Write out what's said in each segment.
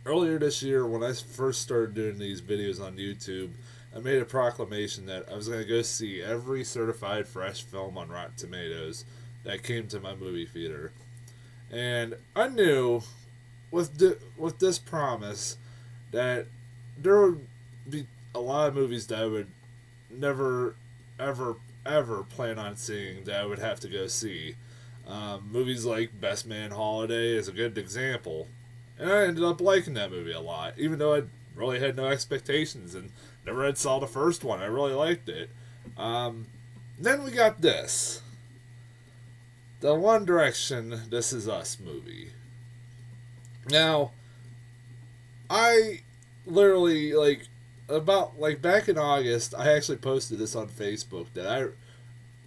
earlier this year, when I first started doing these videos on YouTube, I made a proclamation that I was going to go see every certified fresh film on Rotten Tomatoes that came to my movie theater. And I knew with this promise that there would be a lot of movies that I would never, ever, ever plan on seeing that I would have to go see. Movies like Best Man Holiday is a good example. And I ended up liking that movie a lot, even though I really had no expectations and never had saw the first one. I really liked it. Then we got this. The One Direction This Is Us movie. Now, I literally, back in August, I actually posted this on Facebook that I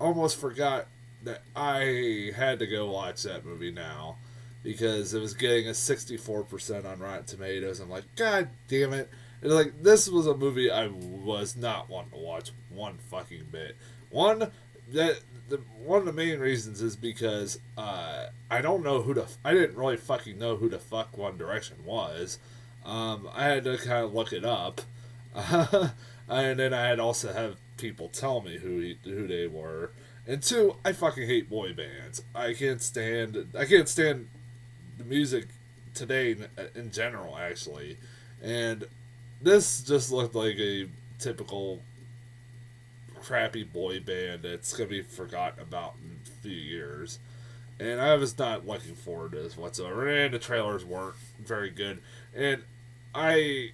almost forgot that I had to go watch that movie now because it was getting a 64% on Rotten Tomatoes. I'm like, God damn it. And like, this was a movie I was not wanting to watch one fucking bit. One of the main reasons is because I don't know I didn't really fucking know who the fuck One Direction was. I had to kind of look it up. And then I had also have people tell me who they were. And two, I fucking hate boy bands. I can't stand the music today in general, actually. And this just looked like a typical crappy boy band that's gonna be forgotten about in a few years. And I was not looking forward to this whatsoever. And the trailers weren't very good. And I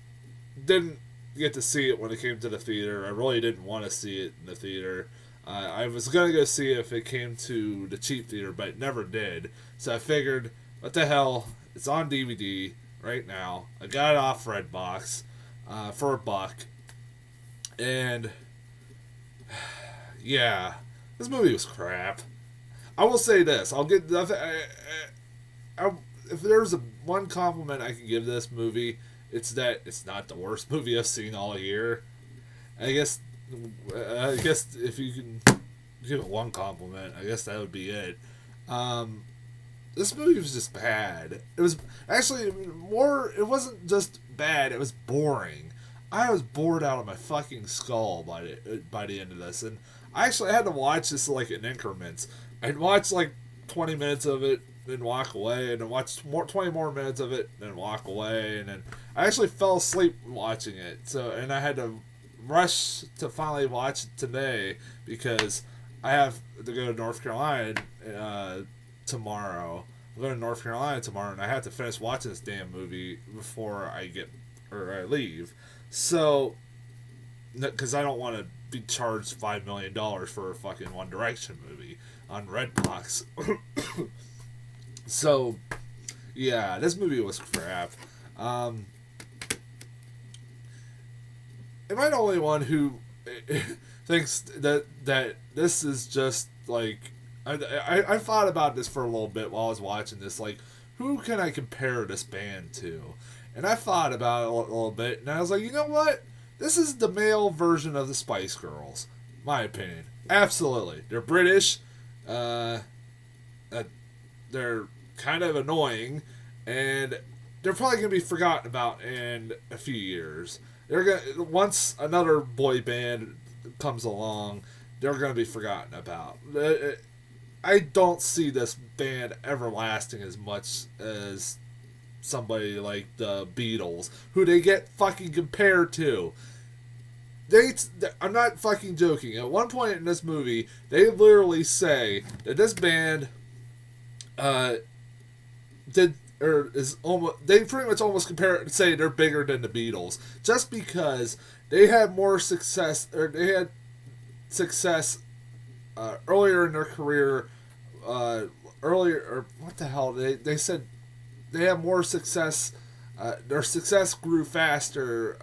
didn't get to see it when it came to the theater. I really didn't want to see it in the theater. I was going to go see it if it came to the cheap theater, but it never did. So I figured, what the hell? It's on DVD right now. I got it off Redbox for $1. And yeah, this movie was crap. I will say this. If there's one compliment I can give this movie, it's that it's not the worst movie I've seen all year. I guess if you can give it one compliment, I guess that would be it. This movie was just bad. It was actually more. It wasn't just bad. It was boring. I was bored out of my fucking skull by the end of this, and I actually had to watch this like in increments. I'd watch like 20 minutes of it, then walk away, and then watch 20 more minutes of it, then walk away, and then I actually fell asleep watching it. So, and I had to rush to finally watch it today because I have to go to North Carolina tomorrow. I'm going to North Carolina tomorrow, and I have to finish watching this damn movie before I leave. So, because I don't want to be charged $5 million for a fucking One Direction movie on Redbox. So, yeah, this movie was crap. Am I the only one who thinks that this is just like I thought about this for a little bit while I was watching this, like, who can I compare this band to? And I thought about it a little bit, and I was like, you know what? This is the male version of the Spice Girls, my opinion. Absolutely, they're British. They're kind of annoying, and they're probably gonna be forgotten about in a few years. They're gonna once another boy band comes along, they're gonna be forgotten about. I don't see this band ever lasting as much as somebody like the Beatles, who they get fucking compared to. I'm not fucking joking. At one point in this movie, they literally say that this band they pretty much almost say they're bigger than the Beatles just because they had more success, or they had success earlier in their career. They said they had more success. Their success grew faster,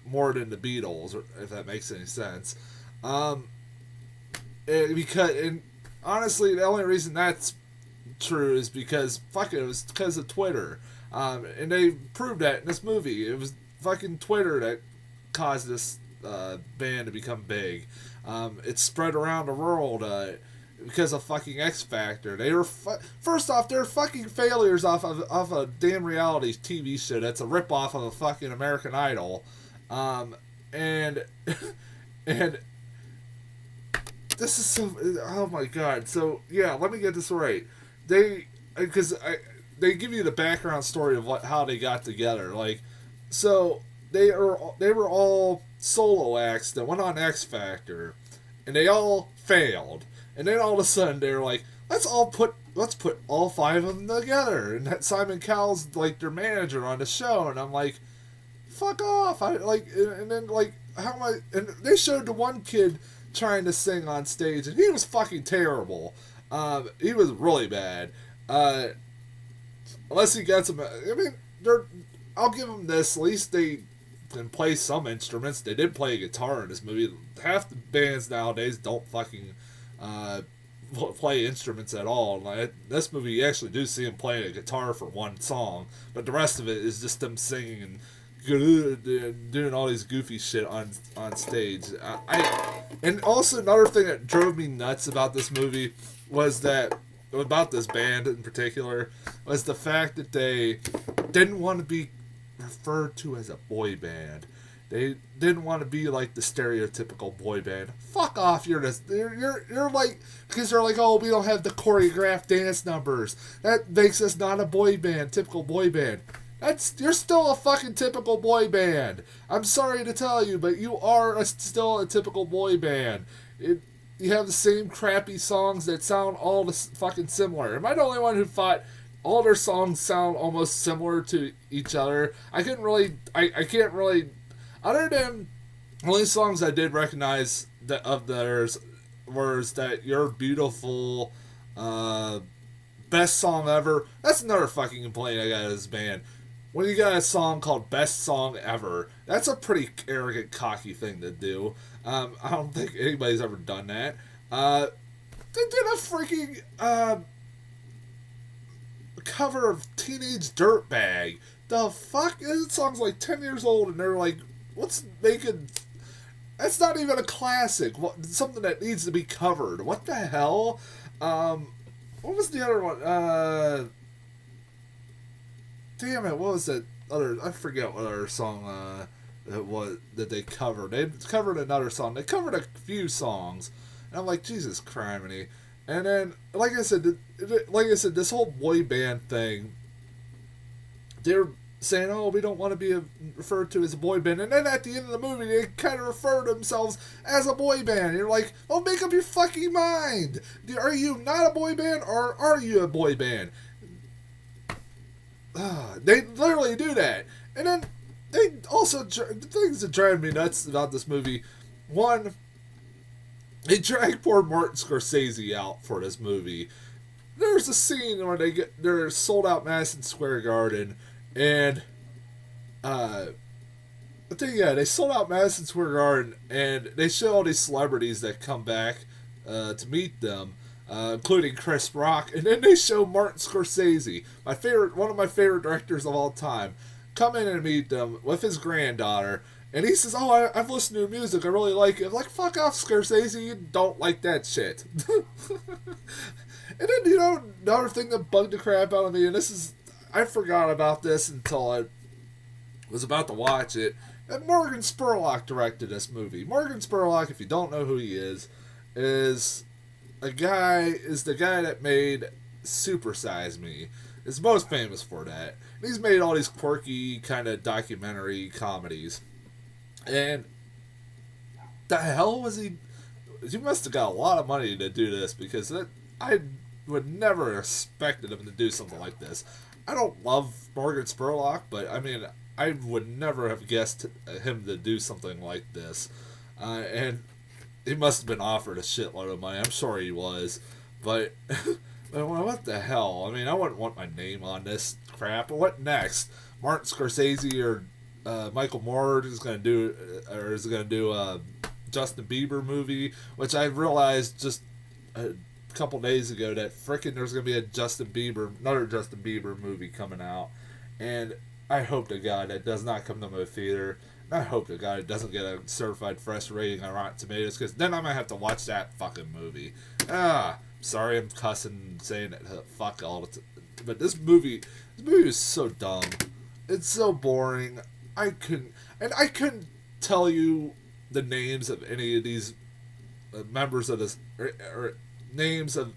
more than the Beatles, if that makes any sense. And honestly, the only reason that's true is because it was because of Twitter, and they proved that in this movie. It was fucking Twitter that caused this band to become big. It spread around the world. because of fucking X Factor. They were first off, they're fucking failures off a damn reality TV show that's a ripoff of a fucking American Idol, and and this is so, oh my god. So yeah, let me get this right. They give you the background story of how they got together. Like, so they were all solo acts that went on X Factor, and they all failed. And then all of a sudden they were like, let's put all five of them together. And Simon Cowell's like their manager on the show, and I'm like, fuck off. And then like, how am I? And they showed the one kid trying to sing on stage, and he was fucking terrible. He was really bad. Unless he got some, I mean, I'll give them this. At least they can play some instruments. They did play a guitar in this movie. Half the bands nowadays don't fucking play instruments at all. Like, this movie, you actually do see them playing a guitar for one song, but the rest of it is just them singing and doing all these goofy shit on stage. And also another thing that drove me nuts about this movie was that, about this band in particular, was the fact that they didn't want to be referred to as a boy band. They didn't want to be like the stereotypical boy band. Fuck off! You're like, because they're like, oh, we don't have the choreographed dance numbers. That makes us not a boy band, typical boy band. You're still a fucking typical boy band. I'm sorry to tell you, but you are still a typical boy band. You have the same crappy songs that sound all fucking similar. Am I the only one who thought all their songs sound almost similar to each other? I can't really, other than the only songs I did recognize of theirs was that You're Beautiful, Best Song Ever. That's another fucking complaint I got of this band. When you got a song called Best Song Ever, that's a pretty arrogant, cocky thing to do. I don't think anybody's ever done that. They did a freaking cover of Teenage Dirtbag. The fuck? That song's like 10 years old, and they're like, what's making... That's not even a classic. Something that needs to be covered. What the hell? What was the other one? Damn it, what was that other... I forget what other song it was that they covered. They covered another song. They covered a few songs. And I'm like, Jesus criminy. And then, like I said, this whole boy band thing, they're saying, oh, we don't want to be referred to as a boy band. And then at the end of the movie, they kind of refer to themselves as a boy band. And you're like, oh, make up your fucking mind. Are you not a boy band, or are you a boy band? They literally do that. And then they also, the things that drive me nuts about this movie, one, they drag poor Martin Scorsese out for this movie. There's a scene where they're sold out Madison Square Garden, and they sold out Madison Square Garden, and they show all these celebrities that come back to meet them, including Chris Rock, and then they show Martin Scorsese, one of my favorite directors of all time, come in and meet them with his granddaughter, and he says, oh, I've listened to your music, I really like it. I'm like, fuck off, Scorsese, you don't like that shit. And then, another thing that bugged the crap out of me, and I forgot about this until I was about to watch it, and Morgan Spurlock directed this movie. Morgan Spurlock, if you don't know who he is the guy that made Super Size Me. Is most famous for that. And he's made all these quirky kind of documentary comedies. And the hell was he? He must have got a lot of money to do this, because I would never have expected him to do something like this. I don't love Morgan Spurlock, but I mean, I would never have guessed him to do something like this. And he must have been offered a shitload of money. I'm sure he was. But what the hell? I mean, I wouldn't want my name on this crap. What next? Martin Scorsese or Michael Moore is going to do a Justin Bieber movie, which I realized just a couple days ago that frickin' there's going to be another Justin Bieber movie coming out. And I hope to God that does not come to my theater. I hope to God it doesn't get a certified fresh rating on Rotten Tomatoes, because then I might have to watch that fucking movie. Sorry I'm cussing and saying it. Fuck all the time. But this movie is so dumb. It's so boring. I couldn't tell you the names of any of these members of this, or names of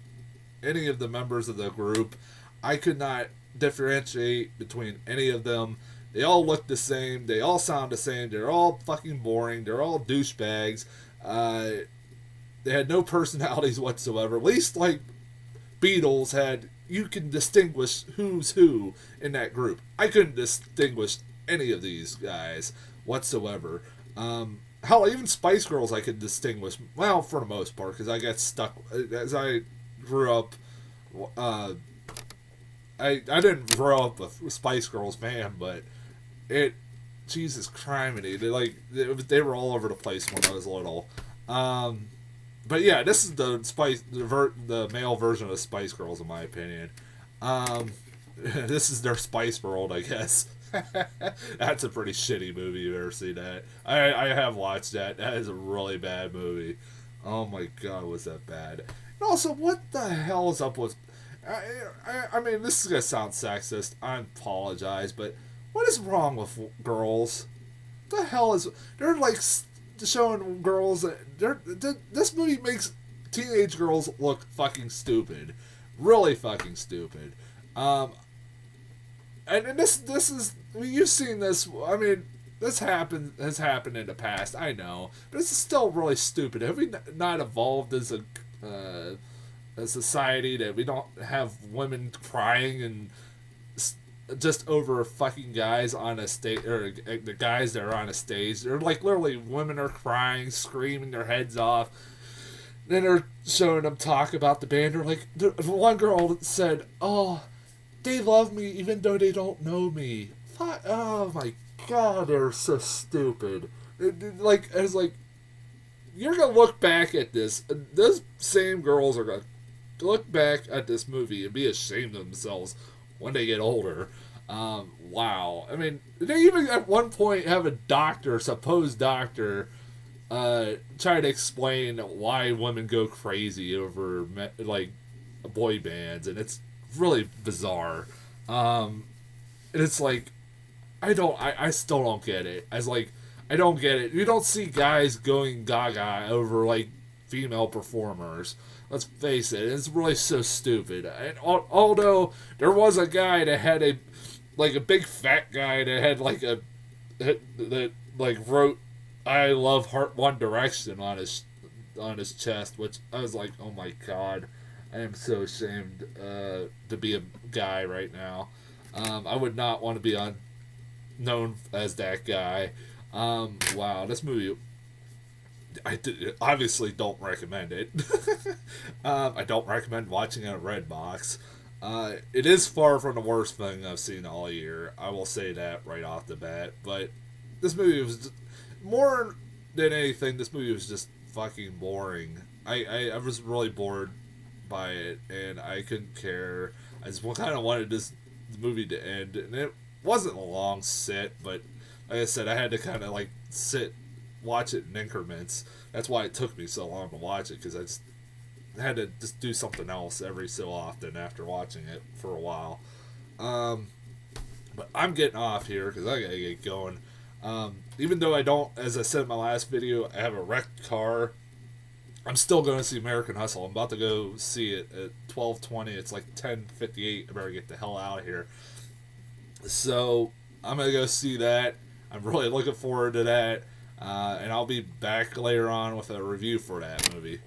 any of the members of the group. I could not differentiate between any of them. They all look the same. They all sound the same. They're all fucking boring. They're all douchebags. They had no personalities whatsoever. At least, like, Beatles had, you can distinguish who's who in that group. I couldn't distinguish any of these guys whatsoever. Hell, even Spice Girls I could distinguish, well, for the most part, because I got stuck, as I grew up, I didn't grow up a Spice Girls fan, but Jesus criminy, they were all over the place when I was little. But yeah, this is the male version of Spice Girls in my opinion. This is their Spice World, I guess. That's a pretty shitty movie. You've ever seen that? I have watched that. That is a really bad movie. Oh my God, was that bad? And also, what the hell is up with? I mean, this is gonna sound sexist. I apologize, but what is wrong with girls? What the hell is? They're like showing girls that this movie makes teenage girls look fucking stupid, really fucking stupid. And this is, I mean, you've seen this. I mean, this has happened in the past. I know, but this is still really stupid. Have we not evolved as a society that we don't have women crying and just over fucking guys on a stage, or the guys that are on a stage? They're like literally, women are crying, screaming their heads off. Then they're showing them talk about the band. They're like, the one girl said, "Oh, they love me even though they don't know me." Oh my God, they're so stupid. Like, I was like, you're gonna look back at this. Those same girls are gonna look back at this movie and be ashamed of themselves when they get older. Wow. I mean, they even at one point have a doctor, supposed doctor, try to explain why women go crazy over like boy bands, and it's really bizarre. And it's like, I still don't get it. I don't get it. You don't see guys going gaga over like female performers. Let's face it, it's really so stupid. And although there was a guy that had a big fat guy that had that wrote "I love One Direction" on his chest, which I was like, oh my God, I am so ashamed to be a guy right now. I would not want to be known as that guy. Wow, this movie, obviously don't recommend it. I don't recommend watching it on Redbox. It is far from the worst thing I've seen all year. I will say that right off the bat. But this movie was just, more than anything, this movie was just fucking boring. I was really bored by it, and I couldn't care. I just kind of wanted this movie to end, and it wasn't a long sit, but like I said, I had to kind of watch it in increments. That's why it took me so long to watch it, because I just had to just do something else every so often after watching it for a while. But I'm getting off here because I gotta get going. Even though I don't, as I said in my last video, I have a wrecked car, I'm still going to see American Hustle. I'm about to go see it at 12:20. It's like 10:58. I better get the hell out of here. So I'm gonna go see that. I'm really looking forward to that. And I'll be back later on with a review for that movie.